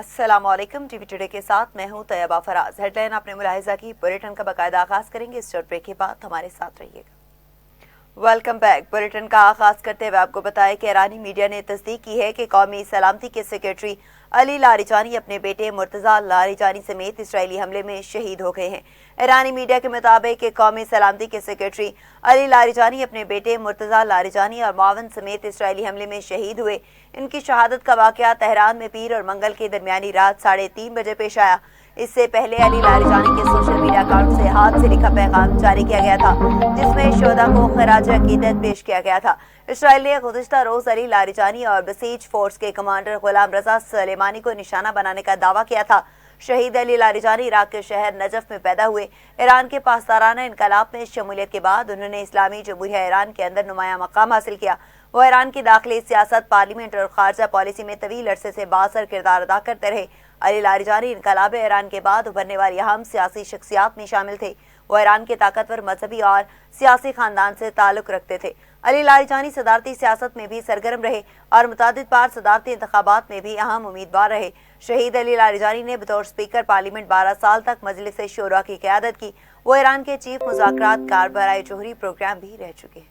अस्सलाम वालेकुम। TV today के साथ मैं हूं तैयबा फराज। हेडलाइन आपने मुलाहिजा की, बुलेटिन का बाकायदा आगाज करेंगे। इस शॉर्ट ब्रेक के बाद हमारे साथ रहिएगा। Welcome back. बुलेटिन का आगाज करते हुए आपको बताएं कि ईरानी मीडिया ने तस्दीक की है कि कौमी सलामती के सेक्रेटरी अली लारिजानी अपने बेटे मुर्तजा लारिजानी समेत इसराइली हमले में शहीद हो गए हैं। ईरानी मीडिया के मुताबिक कौमी सलामती के सेक्रेटरी अली लारिजानी अपने बेटे मुर्तजा लारिजानी और मावन समेत इसराइली हमले में शहीद हुए। इनकी शहादत का वाकया तेहरान में पीर और मंगल की दरमियानी रात 3:30 बजे पेश आया। इससे पहले अली लारिजानी के सोशल मीडिया अकाउंट से हाथ से लिखा पैगाम जारी किया गया था, जिसमें शोधा को खराज अकीदत पेश किया गया था। इसराइल ने गुज़िश्ता रोज अली लारिजानी और बसीज फोर्स के कमांडर गुलाम रजा सुलेमानी को निशाना बनाने का दावा किया था। शहीद अली लारिजानी इराक के शहर नजफ में पैदा हुए। ईरान के पासदाराना इनकलाब में शमूलियत के बाद उन्होंने इस्लामी जमहूरिया ईरान के अंदर नुमाया मकाम हासिल किया। वो ईरान की दाखिली सियासत, पार्लियामेंट और खारजा पॉलिसी में तवील अरसे से बाअसर किरदार अदा करते रहे। अली लारिजानी इनकलाब ईरान के बाद उभरने वाली अहम सियासी शख्सियात में शामिल थे। वो ईरान के ताकतवर मजहबी और सियासी खानदान से ताल्लुक रखते थे। अली लारिजानी सदारती सियासत में भी सरगर्म रहे और मुतादिद बार सदारती इंतखाबात में भी अहम उम्मीदवार रहे। शहीद अली लारिजानी ने बतौर स्पीकर पार्लियामेंट 12 साल तक मजलिस शूरा की क़यादत की। वो ईरान के चीफ मुज़ाकरात कार बराए जोहरी प्रोग्राम भी रह चुके हैं।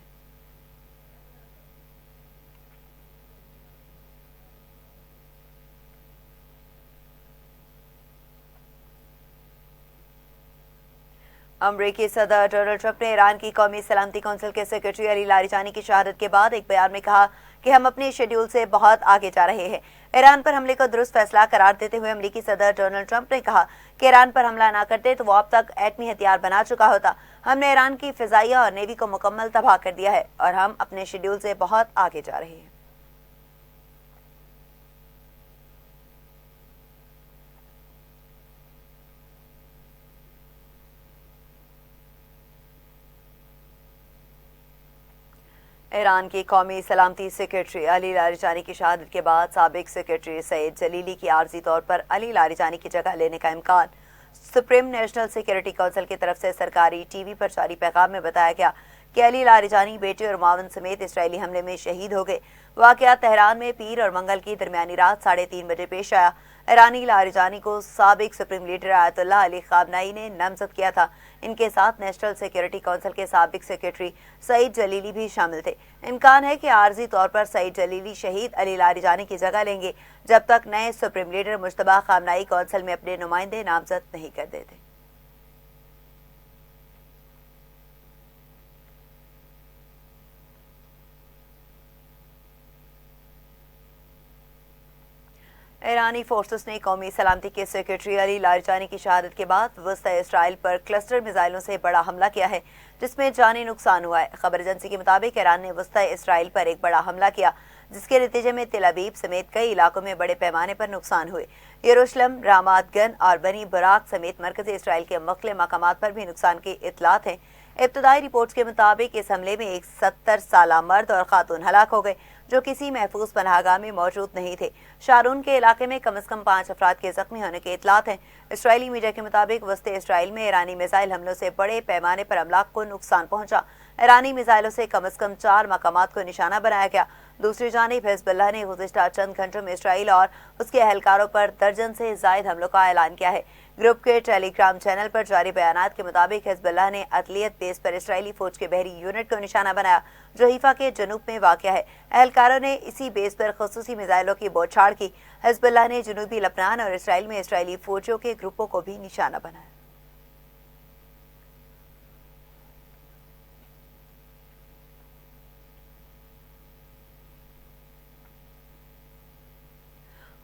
अमरीकी सदर डोनाल्ड ट्रंप ने ईरान की कौमी सलामती कौंसिल के सेक्रेटरी अली लारिजानी की शहादत के बाद एक बयान में कहा कि हम अपने शेड्यूल से बहुत आगे जा रहे हैं। ईरान पर हमले को दुरुस्त फैसला करार देते हुए अमरीकी सदर डोनाल्ड ट्रंप ने कहा कि ईरान पर हमला न करते तो वो अब तक एटमी हथियार बना चुका होता। हमने ईरान की फिजाइया और नेवी को मुकम्मल तबाह कर दिया है और हम अपने शेड्यूल से बहुत आगे जा रहे हैं। ईरान की कौमी सलामती सेक्रेटरी अली लारिजानी की शहादत के बाद साबिक सेक्रेटरी सईद जलीली की आर्जी तौर पर अली लारिजानी की जगह लेने का इम्कान। सुप्रीम नेशनल सिक्योरिटी काउंसिल की तरफ से सरकारी टीवी पर जारी पैगाम में बताया गया कि अली लारिजानी बेटे और मावन समेत इसराइली हमले में शहीद हो गए। वाकया तेहरान में पीर और मंगल की दरमियानी रात 3:30 बजे पेश आया। ईरानी लारिजानी को साबिक सुप्रीम लीडर आयतुल्लाह अली खामनाई ने नामजद किया था। इनके साथ नेशनल सिक्योरिटी काउंसिल के साबिक सेक्रेटरी सईद जलीली भी शामिल थे। इम्कान है कि आर्जी तौर पर सईद जलीली शहीद अली लारिजानी की जगह लेंगे जब तक नए सुप्रीम लीडर मुश्तबा खामनाई काउंसिल में अपने नुमाइंदे नामजद नहीं कर देते। ईरानी फोर्सेस ने कौमी सलामती के सेक्रेटरी अली लारिजानी की शहादत के बाद वस्ता इसराइल पर क्लस्टर मिसाइलों से बड़ा हमला किया है, जिसमें जानी नुकसान हुआ है। खबर एजेंसी के मुताबिक ईरान ने वस्ता इसराइल पर एक बड़ा हमला किया, जिसके नतीजे में तेल अवीव समेत कई इलाकों में बड़े पैमाने पर नुकसान हुए। यरूशलेम, रामात गन और बनी बुराक समेत मरकजी इसराइल के मुख्तलिफ मकामात पर भी नुकसान की इतलात हैं। इब्तदाई रिपोर्ट्स के मुताबिक इस हमले में एक 70 साला मर्द और खातून हलाक हो गए, जो किसी महफूज पनाहगाह में मौजूद नहीं थे। शारून के इलाके में कम से कम 5 अफराद के जख्मी होने के इतलात हैं। इसराइली मीडिया के मुताबिक वस्ते इसराइल में ईरानी मिसाइल हमलों से बड़े पैमाने पर अमलाक को नुकसान पहुंचा। ईरानी मिसाइलों से कम 4 मकामात को निशाना बनाया गया। दूसरी जानिब हिजबुल्लाह ने गुज़िश्ता चंद घंटों में इसराइल और उसके एहलकारों पर दर्जन से जायद हमलों का ऐलान किया है। ग्रुप के टेलीग्राम चैनल पर जारी बयानात के मुताबिक हिजबुल्लाह ने अतलियत बेस पर इसराइली फौज के बहरी यूनिट को निशाना बनाया, जो हीफा के जनूब में वाक़या है। एहलकारों ने इसी बेस पर ख़ुसूसी मिसाइलों की बौछार की। हिजबुल्लाह ने जनूबी लबनान और इसराइल में इसराइली फौजियों के ग्रुपों को भी निशाना बनाया।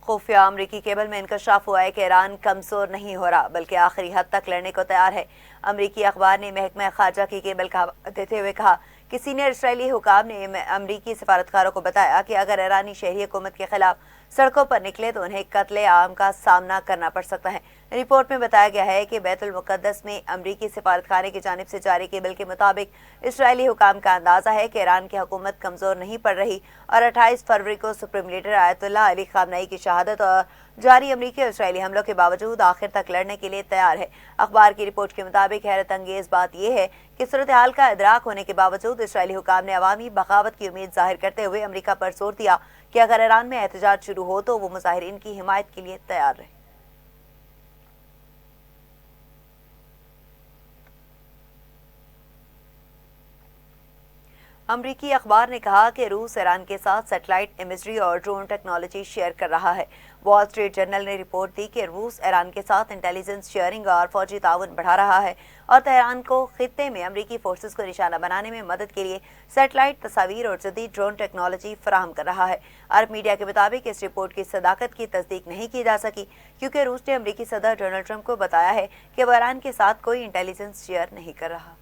खुफिया अमरीकी केबल में इंकशाफ हुआ है कि ईरान कमजोर नहीं हो रहा, बल्कि आखिरी हद तक लड़ने को तैयार है। अमरीकी अखबार ने महकमा खारजा की केबल का देते हुए कहा कि सीनियर इसराइली हुकाम ने अमरीकी सफारतकारों को बताया कि अगर ईरानी शहरी हुकूमत के खिलाफ सड़कों पर निकले तो उन्हें कत्ले आम का सामना करना पड़ सकता है। रिपोर्ट में बताया गया है कि बैतुल मुकद्दस में अमरीकी सफारतखाने की जानिब से जारी केबल के मुताबिक इसराइली हुकाम का अंदाजा है कि ईरान की हुकूमत कमजोर नहीं पड़ रही और 28 फरवरी को सुप्रीम लीडर आयतुल्लाह अली खामनाई की शहादत और जारी अमरीकी और इसराइली हमलों के बावजूद आखिर तक लड़ने के लिए तैयार है। अखबार की रिपोर्ट के मुताबिक हैरत अंगेज बात यह है कि सूरत हाल का इदराक होने के बावजूद इसराइली हुकाम ने अवामी बगावत की उम्मीद जाहिर करते हुए अमरीका पर जोर दिया کہ اگر ایران میں احتجاج شروع ہو تو وہ مظاہرین کی حمایت کے لیے تیار رہے۔ امریکی اخبار نے کہا کہ روس ایران کے ساتھ سیٹلائٹ امیجری اور ڈرون ٹیکنالوجی شیئر کر رہا ہے۔ وال اسٹریٹ جرنل نے رپورٹ دی کہ روس ایران کے ساتھ انٹیلیجنس شیئرنگ اور فوجی تعاون بڑھا رہا ہے اور تہران کو خطے میں امریکی فورسز کو نشانہ بنانے میں مدد کے لیے سیٹلائٹ تصاویر اور جدید ڈرون ٹیکنالوجی فراہم کر رہا ہے۔ عرب میڈیا کے مطابق اس رپورٹ کی صداقت کی تصدیق نہیں کی جا سکی کیونکہ روس نے امریکی صدر ڈونلڈ ٹرمپ کو بتایا ہے کہ وہ ایران کے ساتھ کوئی انٹیلیجنس شیئر نہیں کر رہا۔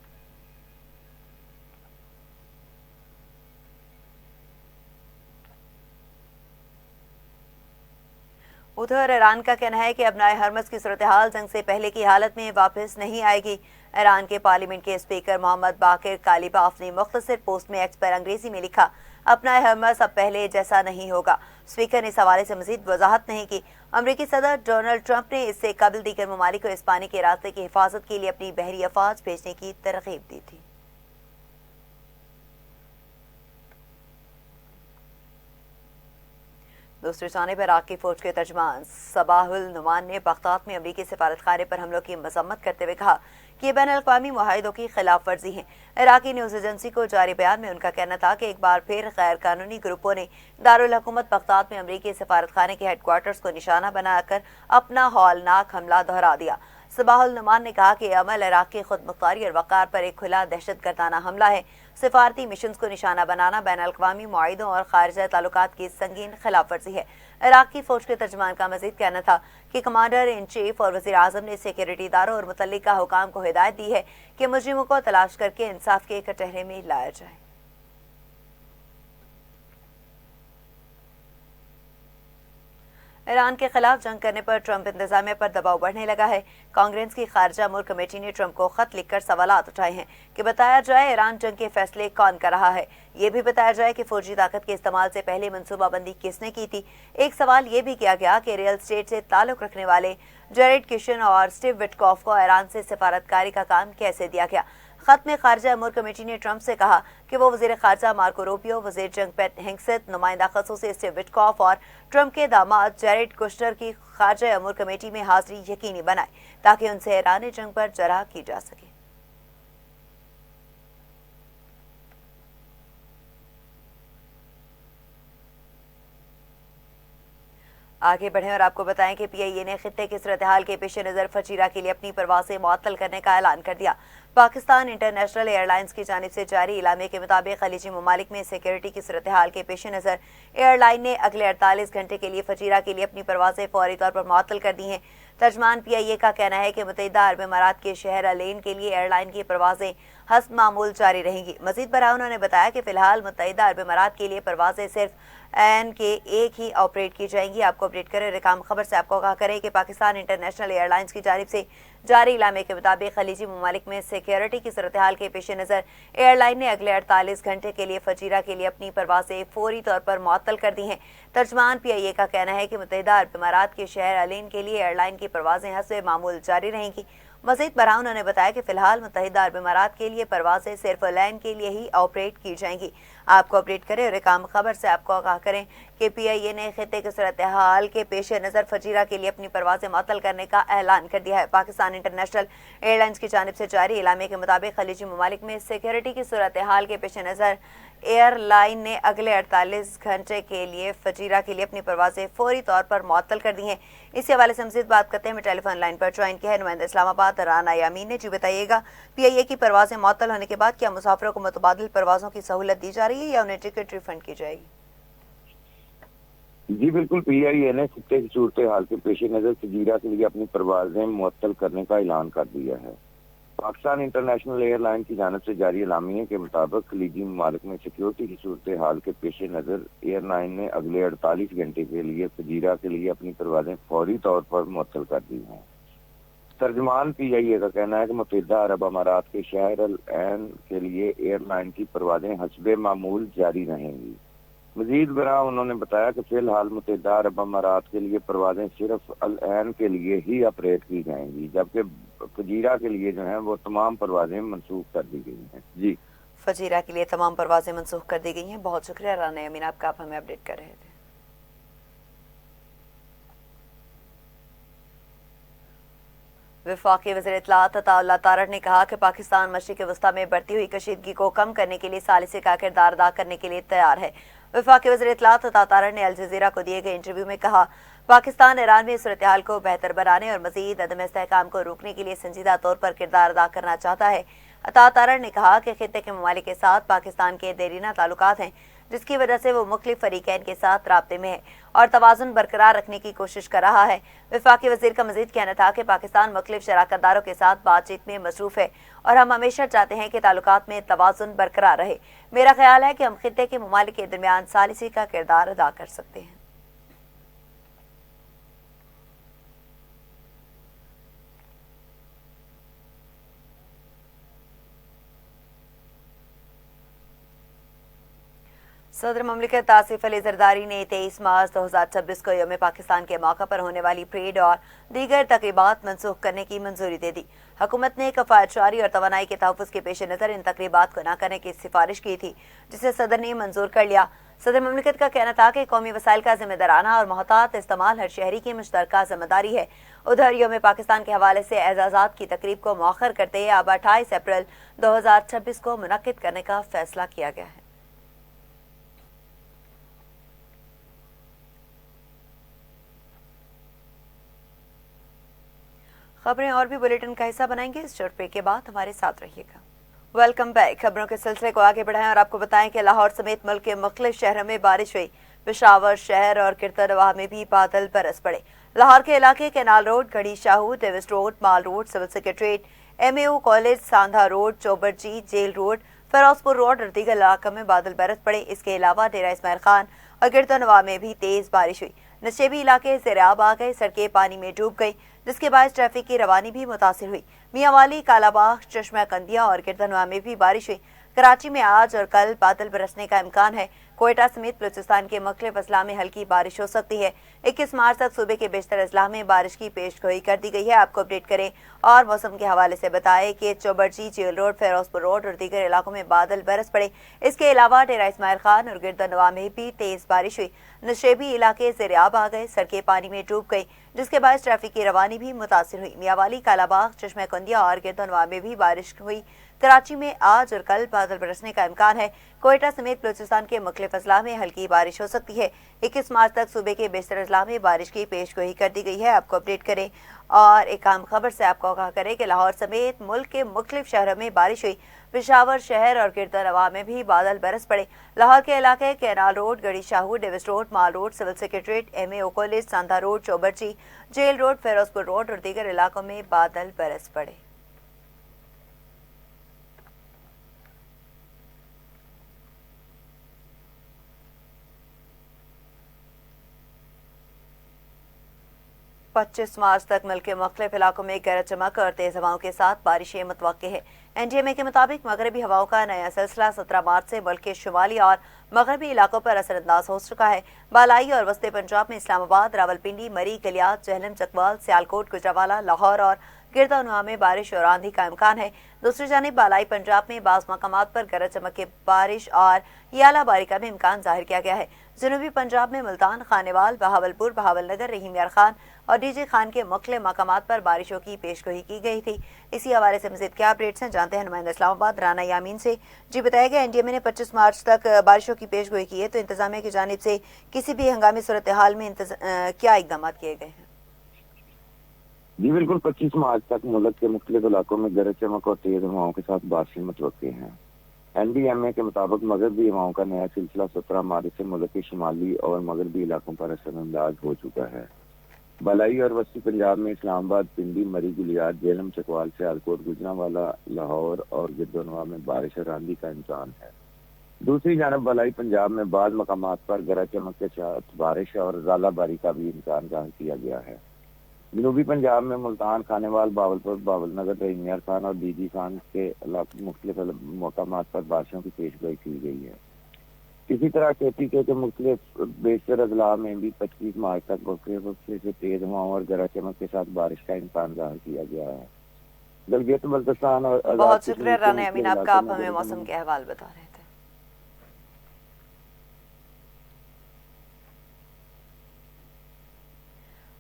ادھر ایران کا کہنا ہے کہ ابنائے ہرمز کی صورتحال جنگ سے پہلے کی حالت میں واپس نہیں آئے گی۔ ایران کے پارلیمنٹ کے اسپیکر محمد باقر کالیباف نے مختصر پوسٹ میں ایکس پر انگریزی میں لکھا، ابنائے ہرمز اب پہلے جیسا نہیں ہوگا۔ اسپیکر نے اس حوالے سے مزید وضاحت نہیں کی۔ امریکی صدر ڈونلڈ ٹرمپ نے اس سے قبل دیگر ممالک کو اس پانی کے راستے کی حفاظت کے لیے اپنی بحری افواج بھیجنے کی ترغیب دی تھی۔ دوسری جانب عراق کی فوج کے ترجمان صباح النعمان نے بغداد میں امریکی سفارت خانے پر حملوں کی مذمت کرتے ہوئے کہا کہ یہ بین الاقوامی معاہدوں کی خلاف ورزی ہیں۔ عراقی نیوز ایجنسی کو جاری بیان میں ان کا کہنا تھا کہ ایک بار پھر غیر قانونی گروپوں نے دارالحکومت بغداد میں امریکی سفارت خانے کے ہیڈ کوارٹرز کو نشانہ بنا کر اپنا ہولناک حملہ دہرا دیا۔ صباح النعمان نے کہا کہ یہ عمل عراق کی خود مختاری اور وقار پر ایک کھلا دہشت گردانہ حملہ ہے۔ سفارتی مشنز کو نشانہ بنانا بین الاقوامی معاہدوں اور خارجہ تعلقات کی سنگین خلاف ورزی ہے۔ عراق کی فوج کے ترجمان کا مزید کہنا تھا کہ کمانڈر ان چیف اور وزیر اعظم نے سیکیورٹی اداروں اور متعلقہ حکام کو ہدایت دی ہے کہ مجرموں کو تلاش کر کے انصاف کے کٹہرے میں لایا جائے۔ ایران کے خلاف جنگ کرنے پر ٹرمپ انتظامیہ پر دباؤ بڑھنے لگا ہے۔ کانگریس کی خارجہ امور کمیٹی نے ٹرمپ کو خط لکھ کر سوالات اٹھائے ہیں کہ بتایا جائے ایران جنگ کے فیصلے کون کر رہا ہے، یہ بھی بتایا جائے کہ فوجی طاقت کے استعمال سے پہلے منصوبہ بندی کس نے کی تھی۔ ایک سوال یہ بھی کیا گیا کہ ریئل اسٹیٹ سے تعلق رکھنے والے جیریڈ کشن اور اسٹیو وٹکوف کو ایران سے سفارتکاری کا کام کیسے دیا گیا۔ خط میں خارجہ امور کمیٹی نے ٹرمپ سے کہا کہ وہ وزیر خارجہ مارکو روبیو، وزیر جنگ پیٹ ہینگسٹ، نمائندہ خصوصی اسٹیو وٹکوف اور ٹرمپ کے داماد جیریڈ کشنر کی خارجہ امور کمیٹی میں حاضری یقینی بنائے تاکہ ان سے اعلان جنگ پر جرح کی جا سکے۔ آگے بڑھیں اور آپ کو بتائیں کہ پی آئی اے نے خطے کی صورتحال کے پیش نظر فجیرہ کے لیے اپنی پروازیں معطل کرنے کا اعلان کر دیا۔ پاکستان انٹرنیشنل ایئر لائنز کی جانب سے جاری اعلامیے کے مطابق خلیجی ممالک میں سیکیورٹی کی صورتحال کے پیش نظر ایئر لائن نے اگلے 48 گھنٹے کے لیے فجیرہ کے لیے اپنی پروازیں فوری طور پر معطل کر دی ہیں۔ ترجمان پی آئی اے کا کہنا ہے کہ متحدہ عرب امارات کے شہر العین کے لیے ایئر لائن کی پروازیں حسب معمول جاری رہیں گی۔ مزید برآں انہوں نے بتایا کہ فی الحال متحدہ عرب امارات کے لیے پروازیں صرف این کے ایک ہی آپریٹ کی جائیں گی۔ آپ کو اپڈیٹ کریں رقام خبر سے آپ کو آگاہ کریں کہ پاکستان انٹرنیشنل ایئر لائنز کی جانب سے جاری اعلامیے کے مطابق خلیجی ممالک میں سیکیورٹی کی صورتحال کے پیش نظر ایئر لائن نے اگلے 48 گھنٹے کے لیے فجیرہ کے لیے اپنی پروازیں فوری طور پر معطل کر دی ہیں۔ ترجمان پی آئی اے کا کہنا ہے کہ متحدہ عرب امارات کے شہر العین کے لیے ایئر لائن کی پروازیں حسب معمول جاری رہیں گی۔ مزید برآں انہوں نے بتایا کہ فی الحال متحدہ عرب امارات کے لیے پروازیں صرف العین کے لیے ہی آپریٹ کی جائیں گی۔ آپ کو اپڈیٹ کریں اور رقام خبر سے آپ کو آگاہ کریں کہ پی آئی اے نے خطے کی صورتحال کے پیش نظر فجیرہ کے لیے اپنی پروازیں معطل کرنے کا اعلان کر دیا ہے۔ پاکستان انٹرنیشنل ایئر لائنز کی جانب سے جاری اعلامیے کے مطابق خلیجی ممالک میں سیکیورٹی کی صورتحال کے پیش نظر ایئر لائن نے اگلے 48 گھنٹے کے لیے فجیرہ کے لیے اپنی پروازیں فوری طور پر معطل کر دی ہیں۔ اسی حوالے سے مزید بات کرتے ہیں ٹیلی فون لائن پر جوائن کیا ہے نمائندہ اسلام آباد رانا یامین نے۔ جی بتائیے گا، پی آئی اے کی پروازیں معطل ہونے کے بعد کیا مسافروں کو متبادل پروازوں کی سہولت دی جا رہی ہے یا انہیں ٹکٹ ریفنڈ کی جائے گی؟ جی بالکل، پی آئی اے نے خطے کی صورتحال کے پیش نظر فجیرہ کے لیے اپنی پروازیں معطل کرنے کا اعلان کر دیا ہے۔ پاکستان انٹرنیشنل ایئر لائن کی جانب سے جاری اعلامیے کے مطابق خلیجی ممالک میں سیکیورٹی کی صورتحال کے پیش نظر ایئر لائن نے اگلے 48 گھنٹے کے لیے فجیرہ کے لیے اپنی پروازیں فوری طور پر معطل کر دی ہیں۔ ترجمان پی آئی اے کا کہنا ہے کہ متحدہ عرب امارات کے شہر العین کے لیے ایئر لائن کی پروازیں حسب معمول جاری رہیں گی۔ مزید برآں انہوں نے بتایا کہ فی الحال متحدہ عرب امارات کے لیے پروازیں صرف العین کے لیے ہی آپریٹ کی جائیں گی، جبکہ فجیرہ کے لیے جو ہیں وہ تمام پروازیں منسوخ کر دی گئی ہیں۔ جی، فجیرہ کے لیے تمام پروازیں منسوخ کر دی گئی ہیں۔ بہت شکریہ رانا یامین، آپ ہمیں اپڈیٹ کر رہے تھے۔ वफाकी वज़ीर इत्तलाआत अता तारड़ ने कहा कि पाकिस्तान मशरिक़ वस्ती में बढ़ती हुई कशीदगी को कम करने के लिए सालिसी का किरदार अदा करने के लिए तैयार है। वफाकी वज़ीर इत्तलाआत अता तारड़ ने अल जज़ीरा को दिए गए इंटरव्यू में कहा, पाकिस्तान ईरान में सूरत हाल को बेहतर बनाने और मज़ीद अदम इस्तेहकाम को रोकने के लिए संजीदा तौर पर किरदार अदा करना चाहता है। अता तारड़ ने कहा कि खित्ते के ममालिक के साथ पाकिस्तान के देरीना ताल्लुकात हैं, जिसकी वजह से वो मुख्तलिफ फरीकैन के साथ राब्ते में है और तवाज़ुन बरकरार रखने की कोशिश कर रहा है। वफाकी वज़ीर का मज़ीद कहना था कि पाकिस्तान मुख्तलिफ शराकतदारों के साथ बातचीत में मसरूफ़ है और हम हमेशा चाहते हैं कि ताल्लुकात में तवाज़ुन बरकरार रहे। मेरा ख्याल है कि हम खित्ते के ममालिक के दरमियान सालिसी का किरदार अदा कर सकते हैं। सदर ममलिकत आसिफ अली जरदारी ने 23 मार्च 2026 को यौम पाकिस्तान के मौका पर होने वाली परेड और दीगर तकरीबात मनसूख करने की मंजूरी दे दी। हुकूमत ने कफायतशारी और तवानाई के तहफ़्फ़ुज़ के पेश नज़र इन तकरीबात को न करने की सिफारिश की थी, जिसे सदर ने मंजूर कर लिया। सदर ममलिकत का कहना था कि कौमी वसाइल का जिम्मेदाराना और मोहतात इस्तेमाल हर शहरी की मुश्तरका जिम्मेदारी है। उधर यौम पाकिस्तान के हवाले से एजाज़ात की तकरीब को मौखर करते हुए अब 28 अप्रैल 2026 को मुनक्किद करने का फैसला किया गया है। खबरें और भी बुलेटिन का हिस्सा बनाएंगे। इस शॉर्ट ब्रेक के बाद हमारे साथ रहिएगा। Welcome back. खबरों के सिलसिले को आगे बढ़ाएं और आपको बताएं कि लाहौर समेत मुल्क के मुख्तलिफ शहरों में बारिश हुई। पेशावर शहर और किरतनवाह में भी बादल बरस पड़े। लाहौर के इलाके canal road, Garhi Shahu, Davis road, माल road, civil secretariat, MAO college, Sanda Road, Chauburji, Jail road, Ferozepur road और दीगर इलाकों में बादल बरस पड़े। इसके अलावा डेरा इस्माइल खान और किरतनवाह में भी तेज बारिश हुई। नशेबी इलाके ज़ेराब आ गए, सड़कें पानी में डूब गई, जिसके बायस ट्रैफिक की रवानी भी मुतासिर हुई। मियांवाली, कालाबाग, चश्मा कंदिया और किरतनवाह में भी बारिश हुई। कराची में आज और कल बादल बरसने का इम्कान है। कोयटा समेत बलूचिस्तान के मुख्तलिफ अजला में हल्की बारिश हो सकती है। 21 मार्च तक सूबे के बेशतर अजला में बारिश की पेशगोई कर दी गई है। आपको अपडेट करें और मौसम के हवाले से बताएं कि चौबरजी, जेल रोड, फिरोजपुर रोड और दीगर इलाकों में बादल बरस पड़े। इसके अलावा डेरा इस्माइल खान और गिरदनवा में भी तेज बारिश हुई। नशेबी इलाके ज़ेराब आ गए, सड़कें पानी में डूब गई, जिसके बाद ट्रैफिक की रवानी भी मुतासिर हुई। मियांवाली, कालाबाग, चश्मा कंदिया और गिरदनवा में भी बारिश हुई। कराची में आज और कल बादल बरसने का इम्कान है। कोयटा समेत बलूचिस्तान के मुख्तलिफ अजला में हल्की बारिश हो सकती है। 21 मार्च तक सूबे के बेशतर अजला में बारिश की पेशगोई कर दी गई है। आपको अपडेट करें और एक अहम खबर से आपको आगाह करें कि लाहौर समेत मुल्क के मुख्तलिफ शहरों में बारिश हुई। पेशावर शहर और गिरदनवा में भी बादल बरस पड़े। लाहौर के इलाके canal road, Garhi Shahu, Davis road, माल road, civil secretariat, MAO college, Sanda road, Chauburji, jail road, Ferozepur road और दीगर इलाकों में बादल बरस पड़े। पच्चीस मार्च तक मुल्क के मुख्तलिफ इलाकों में गरज चमक और तेज हवाओं के साथ बारिशें मुतवक्के है। NDMA के मुताबिक मगरबी हवाओं का नया सिलसिला 17 मार्च से मुल्क के शुमाली और मगरबी इलाकों पर असरअंदाज हो चुका है। बालाई और वस्ती पंजाब में इस्लामाबाद, रावलपिंडी, मरी, गलियात, जहलम, चकवाल, सियालकोट, गुजरावाला, लाहौर और गिरदनवा में बारिश और आंधी का इम्कान है। दूसरी जानिब बालाई पंजाब में बाज़ मकामात पर गरज चमक के बारिश और यालाबारी का भी इम्कान जाहिर किया गया है। जनूबी पंजाब में मुल्तान, खानेवाल, बहावलपुर, बहावलनगर, रहीम यार खान और डीजे खान के मुख्तलिफ मकामात पर बारिशों की पेशगोई की गई थी। इसी हवाले से मज़ीद क्या अपडेट्स हैं जानते हैं नुमाइंदा इस्लामाबाद राना यामीन से। जी बताया गया NDMA ने 25 मार्च तक बारिशों की पेशगोई की है, तो इंतजामिया की जानिब से किसी भी हंगामी सूरत हाल में क्या इकदाम किए गए हैं? जी बिल्कुल, 25 मार्च तक मुल्क के मुख्तलिफ इलाकों में गरज चमक और तेज हवाओं के साथ बारिशें मुतवक्के हैं। NDMA के मुताबिक मगरबी हवाओं का नया सिलसिला 17 मार्च से मुल्क के शुमाली और मगरबी इलाकों पर असरअंदाज हो चुका है। बालाई और वस्ती पंजाब में इस्लामाबाद, पिंडी, मरी, गुलियात, जेलम, चकवाल, सियालकोट, गुजरावाला, लाहौर और गिरदनवा में बारिश और आंधी का इम्कान है। दूसरी जानब बालाई पंजाब में बाद मकामात पर गरज चमक के साथ बारिश और ज़ालाबारी का भी इम्कान जाहिर किया गया है। जनूबी पंजाब में मुल्तान, खानेवाल, बावलपुर, बावलनगर, रहीम यार खान और डीजी खान के मुख्तलिफ मकामात पर बारिशों की पेशगोई की गई है। इसी तरह खेती के मुख्तलिफ बेशतर अजला में भी 25 मार्च तक वक्फे से तेज हवाओं और गरज चमक के साथ बारिश का इम्कान जाहिर किया गया है। गलगित बल्तिस्तान और बहुत शुक्रिया राना यामीन आपका, आप हमें मौसम के अहवाल बता रहे थे।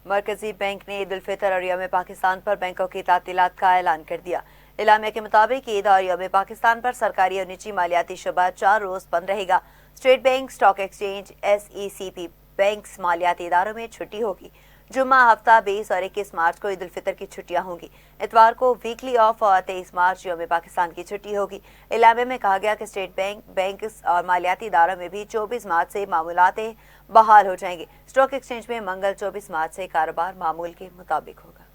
मरकजी बैंक ने ईद उल फितर और यौम पाकिस्तान पर बैंकों की तातीलात का ऐलान कर दिया। इलामे के मुताबिक ईद और यौम पाकिस्तान पर सरकारी और निजी मालियाती शुबा 4 रोज बंद रहेगा। State bank, stock exchange, SECP bank मालियाती इदारों में छुट्टी होगी। जुम्मा हफ्ता 20 और 21 मार्च को ईद उल फितर की छुट्टियां होंगी। इतवार को वीकली ऑफ और 23 मार्च यौम पाकिस्तान की छुट्टी होगी। इलामे में कहा गया कि स्टेट बैंक, बैंक्स और मालियाती इदारों में भी 24 मार्च से मामूलातें बहाल हो जाएंगे। स्टॉक एक्सचेंज में मंगल 24 मार्च से कारोबार मामूल के मुताबिक होगा।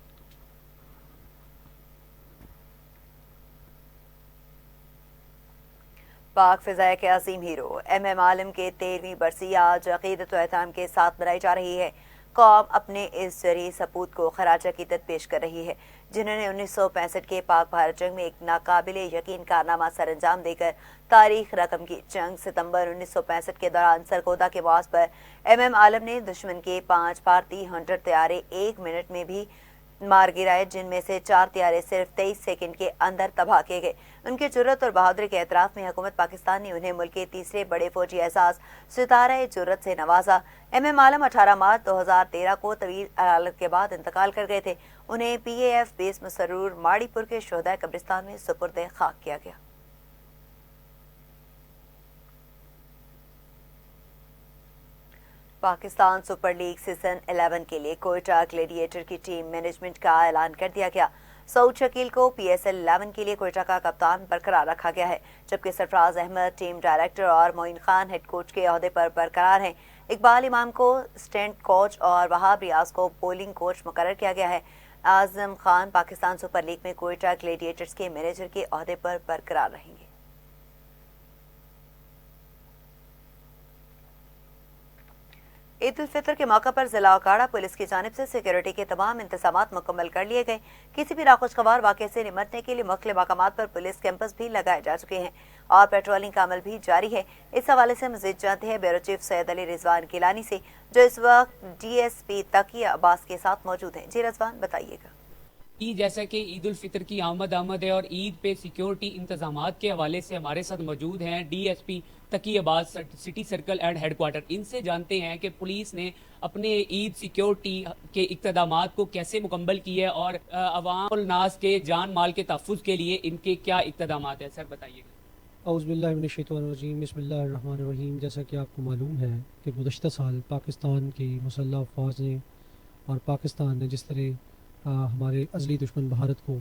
पाक फिजाया के अजीम हीरो MM आलम के 13वीं बरसी आज अकीदत व एहतराम के साथ मनाई जा रही है। कौम अपने इस जरिए सपूत को खराज अकीदत पेश कर रही है, जिन्होंने 1965 के पाक भारत जंग में एक नाकाबिले यकीन कारनामा सर अंजाम देकर तारीख रकम की। जंग सितंबर 1965 के दौरान सरगोदा के वास पर MM आलम ने दुश्मन के 5 भारतीय हंटर तैयारे 1 मिनट में भी मार गिराए, जिनमें से 4 तैयारे सिर्फ 23 सेकंड के अंदर तबाह किए गए। उनकी जुर्रत और बहादुरी के एतराफ में हुकूमत पाकिस्तान ने उन्हें मुल्क के तीसरे बड़े फौजी एहसास सितारा जुर्रत से नवाजा। MM आलम 18 मार्च 2013 को तवील अदालत के बाद इंतकाल कर गए थे। उन्हें PAF बेस मुसर्रूर माड़ीपुर के शोहदा कब्रिस्तान में सुपुर्द खाक किया गया। पाकिस्तान सुपर लीग सीजन 11 के लिए कोयटा ग्लेडिएटर की टीम मैनेजमेंट का ऐलान कर दिया गया। सऊद शकील को PSL 11 के लिए कोयटा का कप्तान बरकरार रखा गया है, जबकि सरफराज अहमद टीम डायरेक्टर और मोइन खान हेड कोच के ओहदे पर बरकरार हैं। इकबाल इमाम को स्टैंड कोच और वहाब रियाज को बॉलिंग कोच मुकर्रर किया गया है। आजम खान पाकिस्तान सुपर लीग में कोयटा ग्लेडिएटर्स के मैनेजर के ओहदे पर बरकरार रहेंगे। ईद उल फितर के मौके पर जिला अखाड़ा पुलिस की जानिब से सिक्योरिटी के तमाम इंतजामात मुकम्मल कर लिए गए। किसी भी नाखुशगवार वाक़े से निपटने के लिए मुख्तलिफ मकामात पर पुलिस कैंपस भी लगाए जा चुके हैं और पेट्रोलिंग का अमल भी जारी है। इस हवाले से मजीद जानते हैं ब्यूरो चीफ सैयद अली रिजवान गिलानी से, जो इस वक्त DSP तकिया अब्बास के साथ मौजूद हैं। जी रिजवान, बताइएगा। जैसा कि ईद उल फितर की आमद है और ईद पे सिक्योरिटी इंतजामात के हवाले से हमारे साथ मौजूद हैं DSP Taqi Abbas city circle and headquarter. इनसे जानते हैं कि पुलिस ने अपने ईद सिक्योरिटी के इक़्तिदामात को कैसे मुकम्मल किया है और अवाम और नास के जान माल के तहफ़्फ़ुज़ के लिए इनके क्या इक़्तिदामात है। सर बताइएगा। औज़ुबिल्लाहि मिनश्शैतानिर्रजीम, बिस्मिल्लाहिर्रहमानिर्रहीम। जैसा कि आपको मालूम है कि गुज़श्ता साल पाकिस्तान की मुसल्लह अफ़वाज ने और पाकिस्तान ने जिस तरह हमारे अज़ली दुश्मन भारत को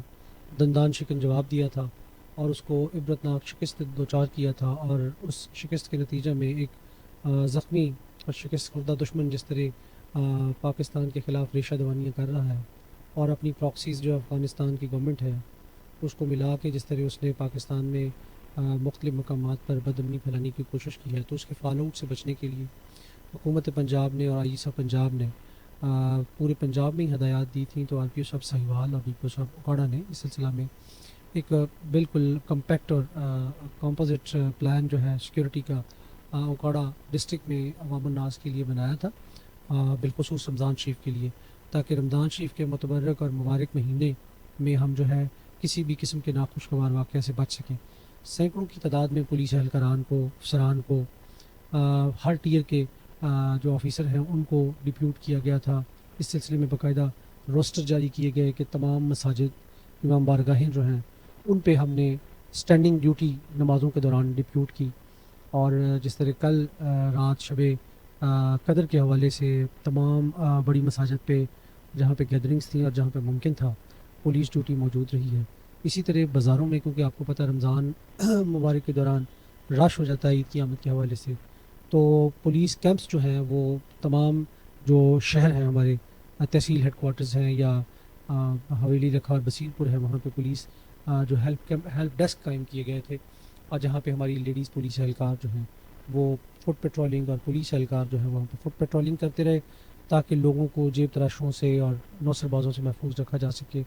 दंदान शिकन जवाब दिया था और उसको इबरतनाक शिकस्त दो चार किया था, और उस शिकस्त के नतीजे में एक ज़ख्मी और शिकस्त खुर्दा दुश्मन जिस तरह पाकिस्तान के ख़िलाफ़ रेशा दवानियाँ कर रहा है और अपनी प्रॉक्सीज़ जो अफ़गानिस्तान की गवर्नमेंट है उसको मिला के जिस तरह उसने पाकिस्तान में मुख्तलिफ़ मकामात पर बदअमनी फैलाने की कोशिश की है, तो उसके फ़ालूट से बचने के लिए हुकूमत पंजाब ने और आईसा पंजाब ने पूरे पंजाब में ही हदायत दी थी। तो RPO साहब साहिवाल और DPO साहब अखाड़ा ने इस सिलसिला में एक बिल्कुल कम्पैक्ट और कंपोजिट प्लान जो है सिक्योरिटी का अखाड़ा डिस्ट्रिक्ट में अवाम नास के लिए बनाया था, बिलखुसूस रमज़ान शरीफ के लिए, ताकि रमज़ान शरीफ के मुतबर्रक और मुबारक महीने में हम जो है किसी भी किस्म के नाखुशगवार वाक़े से बच सकें। सैकड़ों की तादाद में पुलिस एहलकारान को, अफसरान को, हर टीयर के जो ऑफिसर हैं उनको डिप्यूट किया गया था। इस सिलसिले में बाकायदा रोस्टर जारी किए गए कि तमाम मसाजिद, इमाम बारगाहें जो हैं उन पे हमने स्टैंडिंग ड्यूटी नमाज़ों के दौरान डिप्यूट की। और जिस तरह कल रात शबे कदर के हवाले से तमाम बड़ी मसाजिद पे जहाँ पे गैदरिंग्स थी और जहाँ पे मुमकिन था पुलिस ड्यूटी मौजूद रही है। इसी तरह बाज़ारों में, क्योंकि आपको पता रमज़ान मुबारक के दौरान रश हो जाता है ईद की आमद के हवाले से, तो पुलिस कैंप्स जो हैं वो तमाम जो शहर हैं हमारे तहसील हेडक्वार्टर्स हैं या हवेली रखा और बसीरपुर है, वहाँ पे पुलिस जो हेल्प डेस्क कायम किए गए थे, और जहाँ पे हमारी लेडीज़ पुलिस एहलकार जो हैं वो फुट पेट्रोलिंग और पुलिस एहलकार जो है वहाँ पे फुट पेट्रोलिंग करते रहे ताकि लोगों को जेब तराशों से और नौसरबाजों से महफूज रखा जा सके।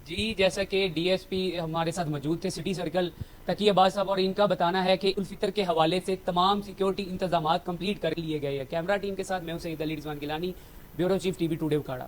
जी, जैसा कि DSP हमारे साथ मौजूद थे सिटी सर्कल तकी अब्बास साहब, और इनका बताना है कि उल फितर के हवाले से तमाम सिक्योरिटी इंतजामात कंप्लीट कर लिए गए हैं। कैमरा टीम के साथ मैं हूं Syed Ali Rizwan Gilani, bureau chief TV today Akhara.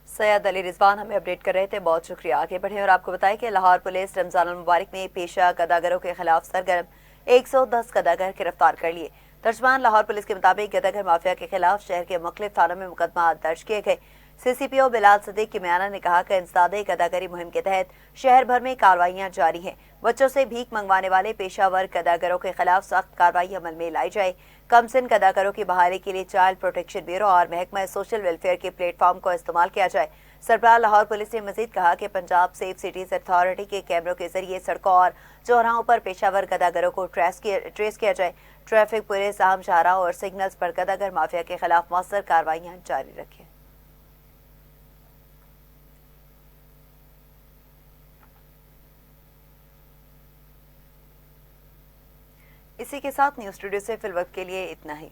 Syed Ali Rizwan हमें अपडेट कर रहे थे, बहुत शुक्रिया। आगे बढ़े और आपको बताएं कि लाहौर पुलिस रमजान मुबारक में पेशा गदागरों के खिलाफ सरगर्म 110 गदागर गिरफ्तार कर लिए। तर्जमान लाहौर पुलिस के मुताबिक गदागर माफिया के खिलाफ शहर के मुख्तलिफ थानों में मुकदमा दर्ज किए गए। CCPO बिलाल सदीक किमियाना ने कहा कि इंसदादे गदागरी मुहिम के तहत शहर भर में कार्रवाइयां जारी हैं। बच्चों से भीख मंगवाने वाले पेशावर गदागरों के खिलाफ सख्त कार्रवाई अमल में लाई जाए। कमसिन गदागरों की बहाली के लिए चाइल्ड प्रोटेक्शन ब्यूरो और महकमा सोशल वेलफेयर के प्लेटफॉर्म को इस्तेमाल किया जाए। सरबराह लाहौर पुलिस ने मजीद कहा कि पंजाब सेफ सिटीज अथॉरिटी के कैमरों के जरिए सड़कों और चौराहों पर पेशावर गदागरों को ट्रेस किया जाए। ट्रैफिक पुलिस अहम शाहराह और सिग्नल्स पर गदागर माफिया के खिलाफ मौसर कार्रवाइयां जारी रखें। इसी के साथ न्यूज़ स्टूडियो से फिल वक्त के लिए इतना ही।